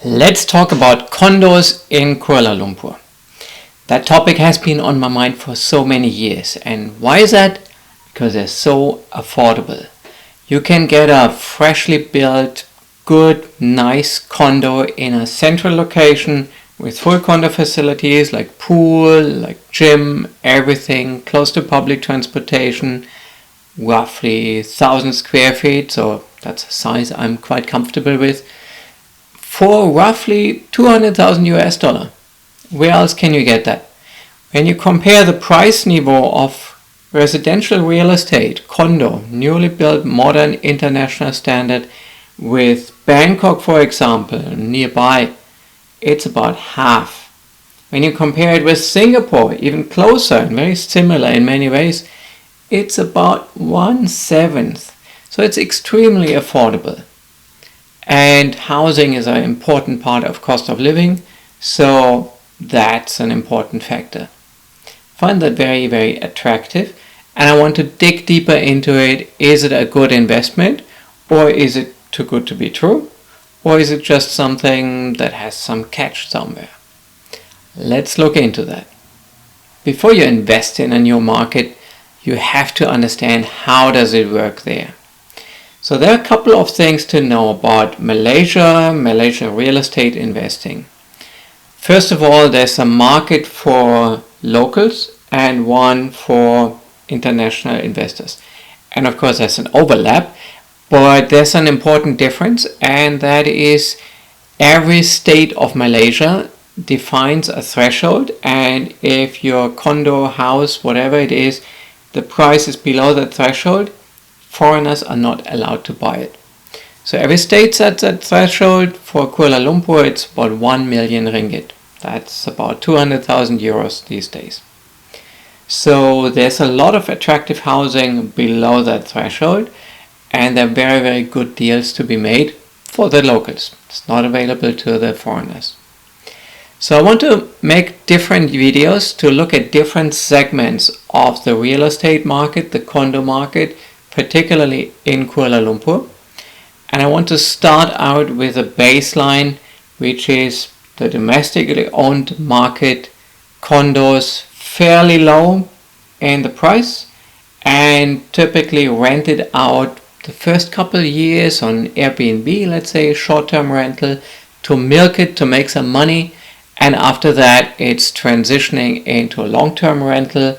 Let's talk about condos in Kuala Lumpur. That topic has been on my mind for so many years. And why is that? Because they're so affordable. You can get a freshly built, good, nice condo in a central location with full condo facilities like pool, like gym, everything, close to public transportation, roughly 1,000 square feet. So that's a size I'm quite comfortable with. For roughly 200,000 US dollar. Where else can you get that? When you compare the price niveau of residential real estate, condo, newly built, modern, international standard, with Bangkok, for example, nearby, it's about half. When you compare it with Singapore, even closer and very similar in many ways, it's about 1/7. So it's extremely affordable. And housing is an important part of cost of living, so that's an important factor. Find that very, very attractive, and I want to dig deeper into it. Is it a good investment, or is it too good to be true, or is it just something that has some catch somewhere? Let's look into that. Before you invest in a new market, you have to understand how does it work there. So there are a couple of things to know about Malaysia real estate investing. First of all, there's a market for locals and one for international investors. And of course there's an overlap, but there's an important difference, and that is every state of Malaysia defines a threshold, and if your condo, house, whatever it is, the price is below that threshold, foreigners are not allowed to buy it. So every state sets that threshold. For Kuala Lumpur, it's about 1 million ringgit. That's about 200,000 euros these days. So there's a lot of attractive housing below that threshold, and there are very, very good deals to be made for the locals. It's not available to the foreigners. So I want to make different videos to look at different segments of the real estate market, the condo market, particularly in Kuala Lumpur. And I want to start out with a baseline, which is the domestically owned market, condos fairly low in the price and typically rented out the first couple of years on Airbnb, let's say short-term rental, to milk it, to make some money. And after that, it's transitioning into a long-term rental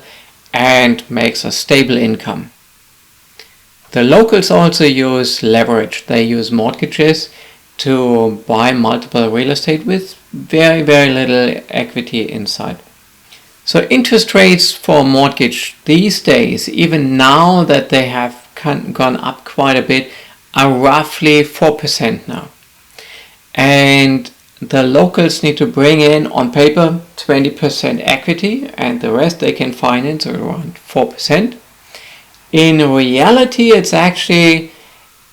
and makes a stable income. The locals also use leverage. They use mortgages to buy multiple real estate with very, very little equity inside. So interest rates for mortgage these days, even now that they have gone up quite a bit, are roughly 4% now. And the locals need to bring in, on paper, 20% equity, and the rest they can finance around 4%. In reality, it's actually,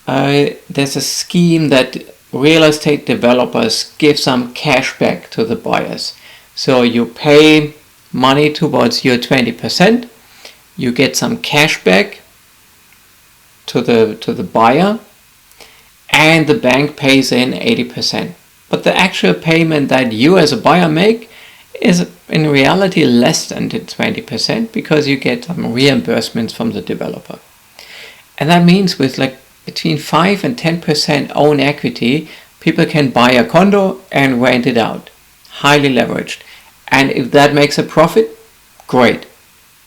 there's a scheme that real estate developers give some cash back to the buyers. So you pay money towards your 20%, you get some cash back to the buyer, and the bank pays in 80%. But the actual payment that you as a buyer make is in reality less than the 20%, because you get some reimbursements from the developer. And that means with like between 5 and 10% own equity, people can buy a condo and rent it out, highly leveraged. And if that makes a profit, great.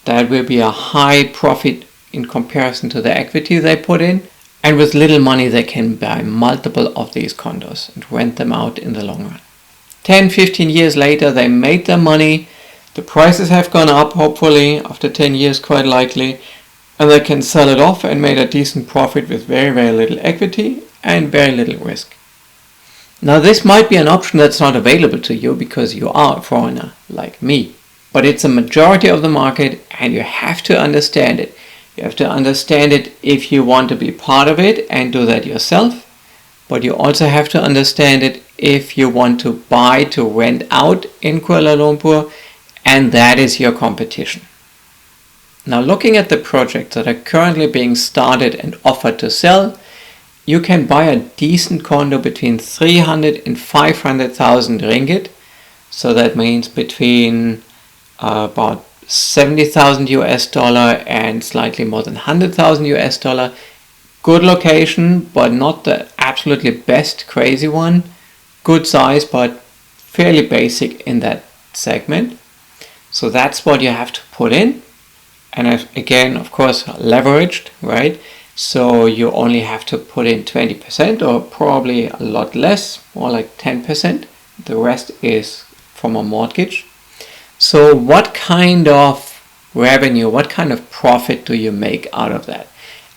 That will be a high profit in comparison to the equity they put in. And with little money, they can buy multiple of these condos and rent them out in the long run. 10, 15 years later, they made their money. The prices have gone up, hopefully, after 10 years, quite likely. And they can sell it off and make a decent profit with very, very little equity and very little risk. Now, this might be an option that's not available to you because you are a foreigner, like me. But it's a majority of the market, and you have to understand it. You have to understand it if you want to be part of it and do that yourself. But you also have to understand it if you want to buy to rent out in Kuala Lumpur, and that is your competition. Now, looking at the projects that are currently being started and offered to sell, you can buy a decent condo between 300 and 500,000 ringgit. So that means between about 70,000 US dollar and slightly more than 100,000 US dollar. Good location, but not the absolutely best crazy one. Good size, but fairly basic in that segment. So that's what you have to put in. And again, of course, leveraged, right? So you only have to put in 20% or probably a lot less, more like 10%. The rest is from a mortgage. So what kind of revenue, what kind of profit do you make out of that?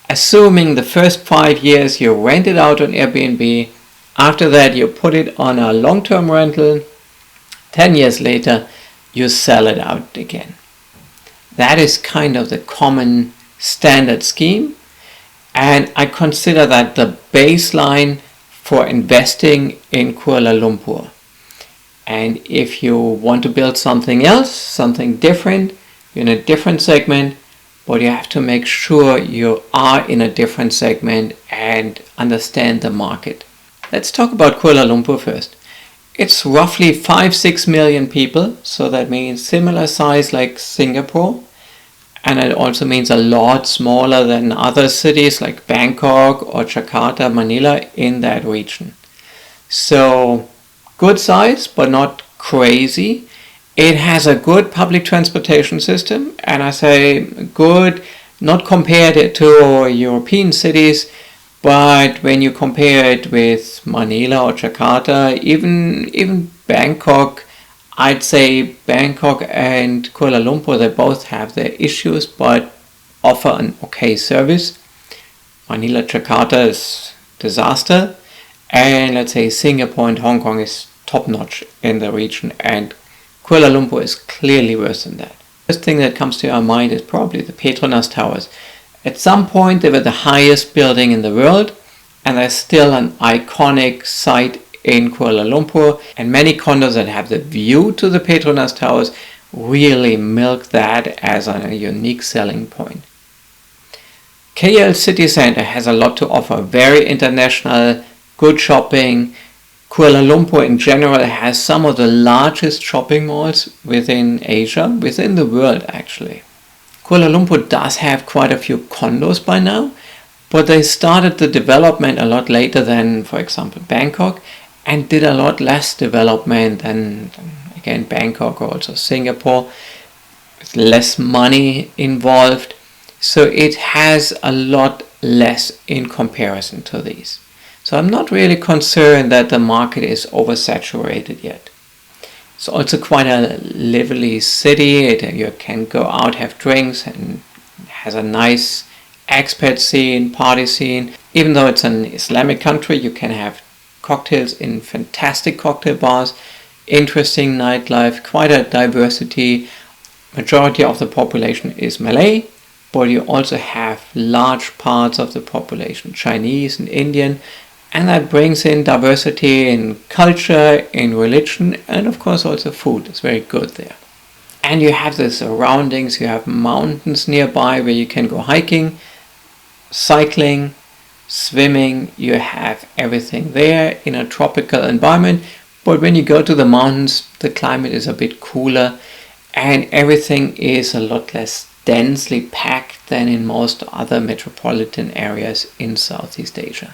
Assuming the first 5 years you rent it out on Airbnb, after that you put it on a long-term rental, 10 years later you sell it out again. That is kind of the common standard scheme, and I consider that the baseline for investing in Kuala Lumpur. And if you want to build something else, something different, in a different segment, but you have to make sure you are in a different segment and understand the market. Let's talk about Kuala Lumpur first. It's roughly 5-6 million people, so that means similar size like Singapore. And it also means a lot smaller than other cities like Bangkok or Jakarta, Manila in that region. So good size, but not crazy. It has a good public transportation system, and I say good, not compared to European cities, but when you compare it with Manila or Jakarta, even Bangkok, I'd say Bangkok and Kuala Lumpur, they both have their issues, but offer an okay service. Manila, Jakarta is disaster, and let's say Singapore and Hong Kong is top-notch in the region, and Kuala Lumpur is clearly worse than that. The first thing that comes to our mind is probably the Petronas Towers. At some point they were the highest building in the world, and they're still an iconic site in Kuala Lumpur, and many condos that have the view to the Petronas Towers really milk that as a unique selling point. KL City Center has a lot to offer, very international, good shopping. Kuala Lumpur in general has some of the largest shopping malls within Asia, within the world actually. Kuala Lumpur does have quite a few condos by now, but they started the development a lot later than, for example, Bangkok, and did a lot less development than, again, Bangkok or also Singapore, with less money involved. So it has a lot less in comparison to these. So I'm not really concerned that the market is oversaturated yet. It's also quite a lively city. You can go out, have drinks, and has a nice expat scene, party scene. Even though it's an Islamic country, you can have cocktails in fantastic cocktail bars, interesting nightlife, quite a diversity. Majority of the population is Malay, but you also have large parts of the population, Chinese and Indian, and that brings in diversity in culture, in religion, and of course also food. It's very good there. And you have the surroundings, you have mountains nearby where you can go hiking, cycling, swimming. You have everything there in a tropical environment, but when you go to the mountains, the climate is a bit cooler and everything is a lot less densely packed than in most other metropolitan areas in Southeast Asia.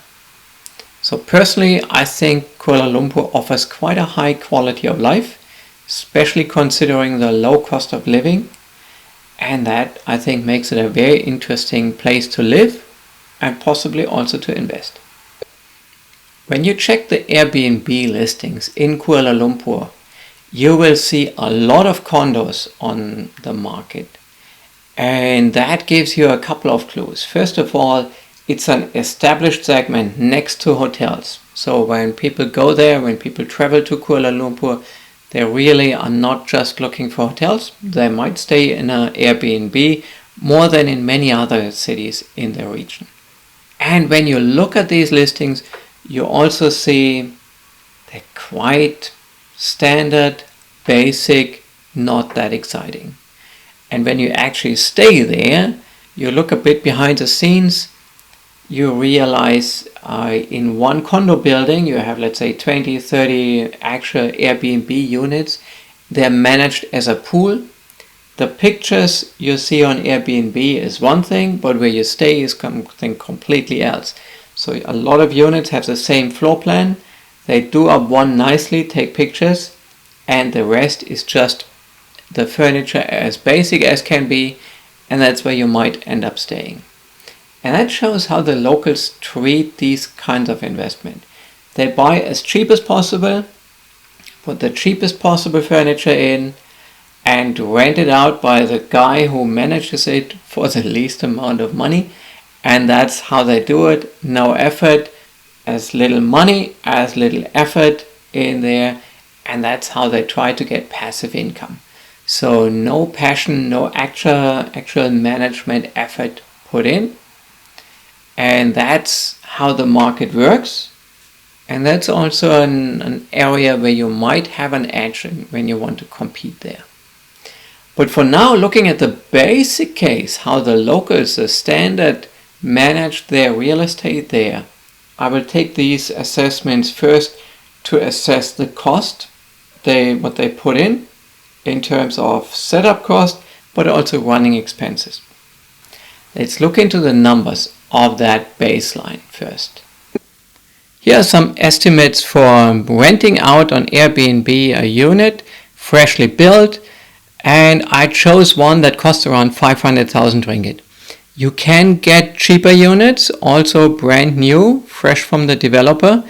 So personally, I think Kuala Lumpur offers quite a high quality of life, especially considering the low cost of living, and that I think makes it a very interesting place to live and possibly also to invest. When you check the Airbnb listings in Kuala Lumpur, you will see a lot of condos on the market, and that gives you a couple of clues. First of all, it's an established segment next to hotels. So when people go there, when people travel to Kuala Lumpur, they really are not just looking for hotels. They might stay in an Airbnb more than in many other cities in the region. And when you look at these listings, you also see they're quite standard, basic, not that exciting. And when you actually stay there, you look a bit behind the scenes, you realize in one condo building you have, let's say, 20, 30 actual Airbnb units. They're managed as a pool. The pictures you see on Airbnb is one thing, but where you stay is something completely else. So a lot of units have the same floor plan. They do up one nicely, take pictures, and the rest is just the furniture as basic as can be, and that's where you might end up staying. And that shows how the locals treat these kinds of investment. They buy as cheap as possible, put the cheapest possible furniture in, and rent it out by the guy who manages it for the least amount of money. And that's how they do it. No effort, as little money, as little effort in there. And that's how they try to get passive income. So no passion, no actual management effort put in. And that's how the market works. And that's also an area where you might have an edge when you want to compete there. But for now, looking at the basic case, how the locals, the standard, manage their real estate there, I will take these assessments first to assess the cost, what they put in terms of setup cost, but also running expenses. Let's look into the numbers of that baseline first. Here are some estimates for renting out on Airbnb a unit, freshly built, and I chose one that costs around 500,000 ringgit. You can get cheaper units, also brand new, fresh from the developer,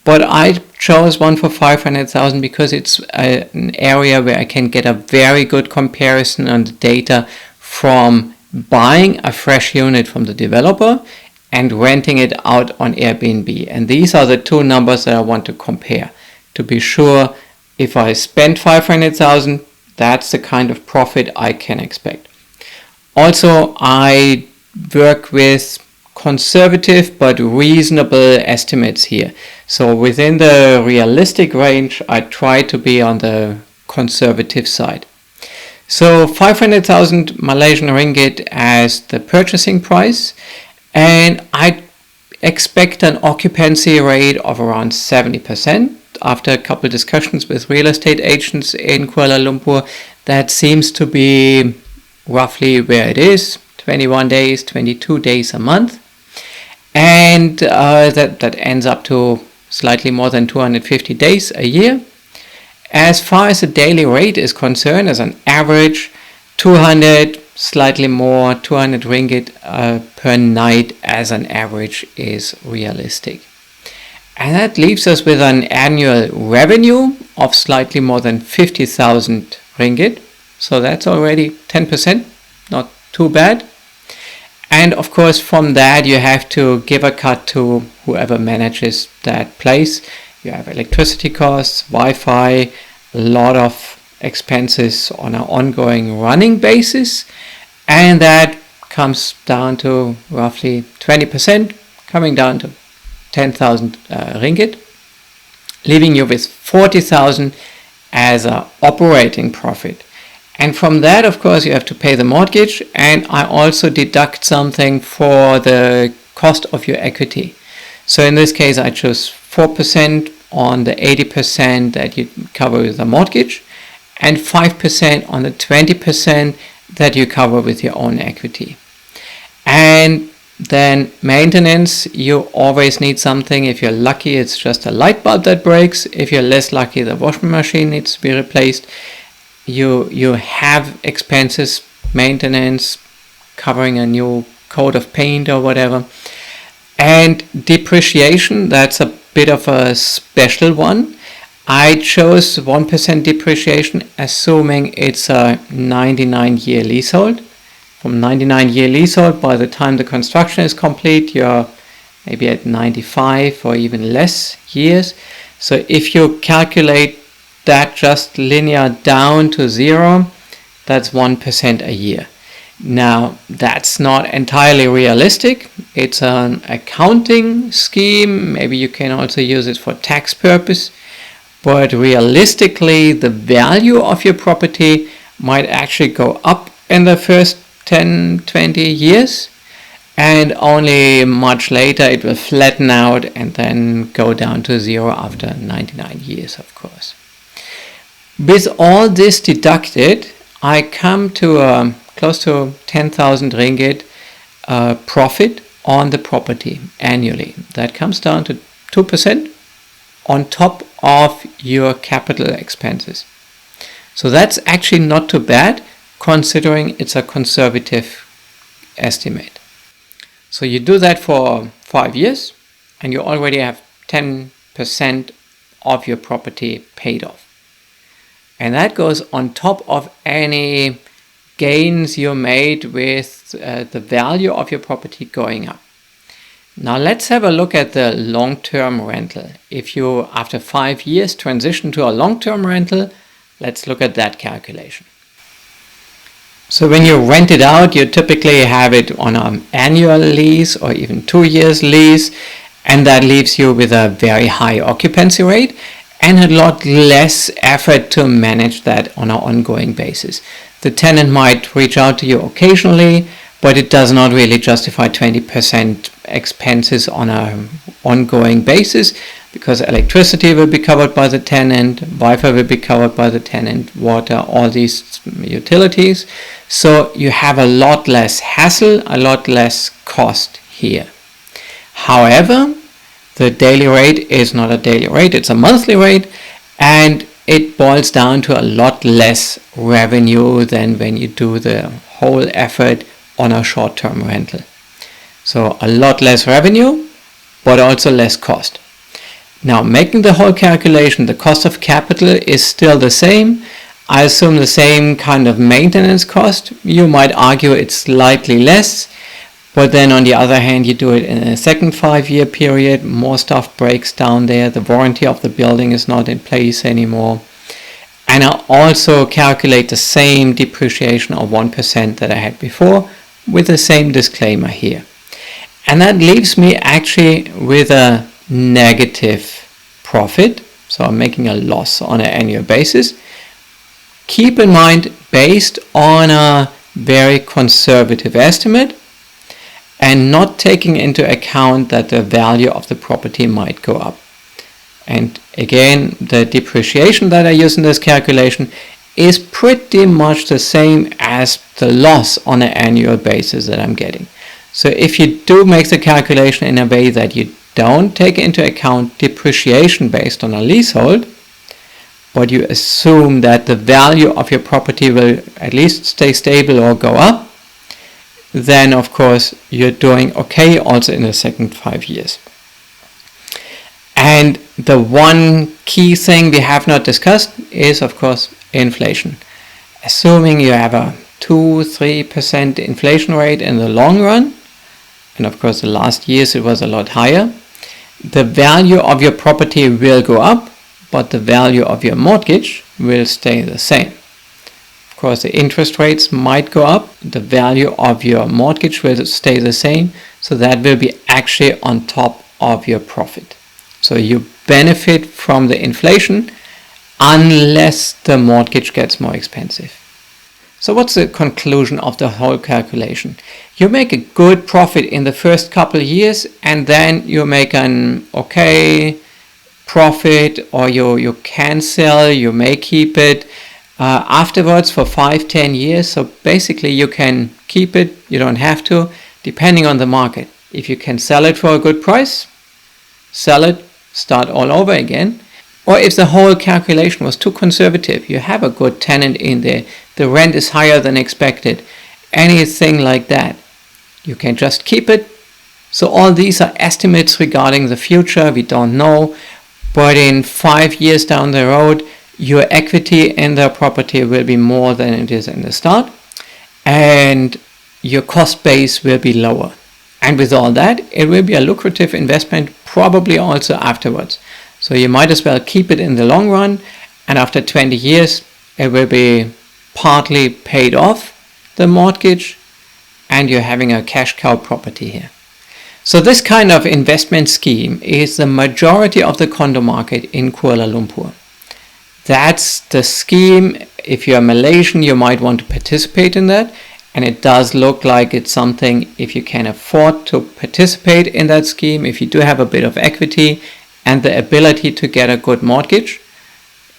but I chose one for 500,000 because it's an area where I can get a very good comparison on the data from buying a fresh unit from the developer and renting it out on Airbnb. And these are the two numbers that I want to compare to be sure if I spend 500,000, that's the kind of profit I can expect. Also, I work with conservative but reasonable estimates here. So within the realistic range, I try to be on the conservative side. So 500,000 Malaysian ringgit as the purchasing price, and I expect an occupancy rate of around 70%. After a couple of discussions with real estate agents in Kuala Lumpur, that seems to be roughly where it is, 21 days, 22 days a month. And that ends up to slightly more than 250 days a year. As far as the daily rate is concerned, as an average, 200, slightly more, 200 ringgit per night as an average is realistic. And that leaves us with an annual revenue of slightly more than 50,000 ringgit. So that's already 10%, not too bad. And of course, from that, you have to give a cut to whoever manages that place. You have electricity costs, Wi-Fi, a lot of expenses on an ongoing running basis. And that comes down to roughly 20%, coming down to 10,000 ringgit, leaving you with 40,000 as an operating profit. And from that, of course, you have to pay the mortgage, and I also deduct something for the cost of your equity. So in this case, I chose 4% on the 80% that you cover with the mortgage, and 5% on the 20% that you cover with your own equity. And then maintenance, you always need something. If you're lucky, it's just a light bulb that breaks. If you're less lucky, the washing machine needs to be replaced. You have expenses, maintenance, covering a new coat of paint or whatever. And depreciation, that's a bit of a special one. I chose 1% depreciation, assuming it's a 99-year leasehold. From 99-year leasehold, by the time the construction is complete, you're maybe at 95 or even less years. So if you calculate that just linear down to zero, that's 1% a year. Now, that's not entirely realistic. It's an accounting scheme. Maybe you can also use it for tax purpose. But realistically, the value of your property might actually go up in the first 10, 20 years. and only much later it will flatten out and then go down to zero after 99 years, of course. With all this deducted, I come to close to 10,000 ringgit profit on the property annually. That comes down to 2% on top of your capital expenses. So that's actually not too bad, considering it's a conservative estimate. So you do that for 5 years and you already have 10% of your property paid off. And that goes on top of any gains you made with the value of your property going up. Now let's have a look at the long-term rental. If you, after 5 years, transition to a long-term rental, let's look at that calculation. So when you rent it out, you typically have it on an annual lease or even 2 years lease, and that leaves you with a very high occupancy rate and a lot less effort to manage that on an ongoing basis. The tenant might reach out to you occasionally, but it does not really justify 20% expenses on an ongoing basis, because electricity will be covered by the tenant, Wi-Fi will be covered by the tenant, water, all these utilities. So you have a lot less hassle, a lot less cost here. However, the daily rate is not a daily rate, it's a monthly rate, and it boils down to a lot less revenue than when you do the whole effort on a short-term rental. So a lot less revenue, but also less cost. Now, making the whole calculation, the cost of capital is still the same. I assume the same kind of maintenance cost. You might argue it's slightly less, but then on the other hand, you do it in a second 5-year period. More stuff breaks down there. The warranty of the building is not in place anymore. And I also calculate the same depreciation of 1% that I had before with the same disclaimer here. And that leaves me actually with a negative profit. So I'm making a loss on an annual basis. Keep in mind, based on a very conservative estimate and not taking into account that the value of the property might go up. And again, the depreciation that I use in this calculation is pretty much the same as the loss on an annual basis that I'm getting. So if you do make the calculation in a way that you don't take into account depreciation based on a leasehold, but you assume that the value of your property will at least stay stable or go up, then of course you're doing okay also in the second 5 years. And the one key thing we have not discussed is, of course, inflation. Assuming you have a 2-3% inflation rate in the long run, and of course the last years it was a lot higher, the value of your property will go up, but the value of your mortgage will stay the same. Of course, the interest rates might go up, the value of your mortgage will stay the same, so that will be actually on top of your profit. So you benefit from the inflation unless the mortgage gets more expensive. So what's the conclusion of the whole calculation? You make a good profit in the first couple of years, and then you make an okay profit, or you can sell, you may keep it afterwards for 5-10 years. So basically you can keep it, you don't have to, depending on the market. If you can sell it for a good price, sell it, start all over again. Or if the whole calculation was too conservative, you have a good tenant in there, the rent is higher than expected, anything like that, you can just keep it. So all these are estimates regarding the future, we don't know, but in 5 years down the road, your equity in the property will be more than it is in the start, and your cost base will be lower. And with all that, it will be a lucrative investment probably also afterwards. So you might as well keep it in the long run, and after 20 years it will be partly paid off, the mortgage, and you're having a cash cow property here. So this kind of investment scheme is the majority of the condo market in Kuala Lumpur. That's the scheme. If you're Malaysian, you might want to participate in that. And it does look like it's something, if you can afford to participate in that scheme, if you do have a bit of equity and the ability to get a good mortgage,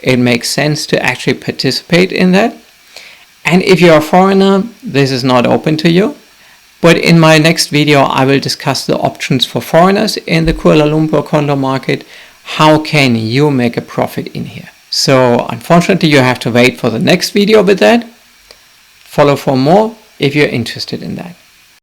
it makes sense to actually participate in that. And if you're a foreigner, this is not open to you. But in my next video, I will discuss the options for foreigners in the Kuala Lumpur condo market. How can you make a profit in here? So unfortunately, you have to wait for the next video with that. Follow for more if you're interested in that.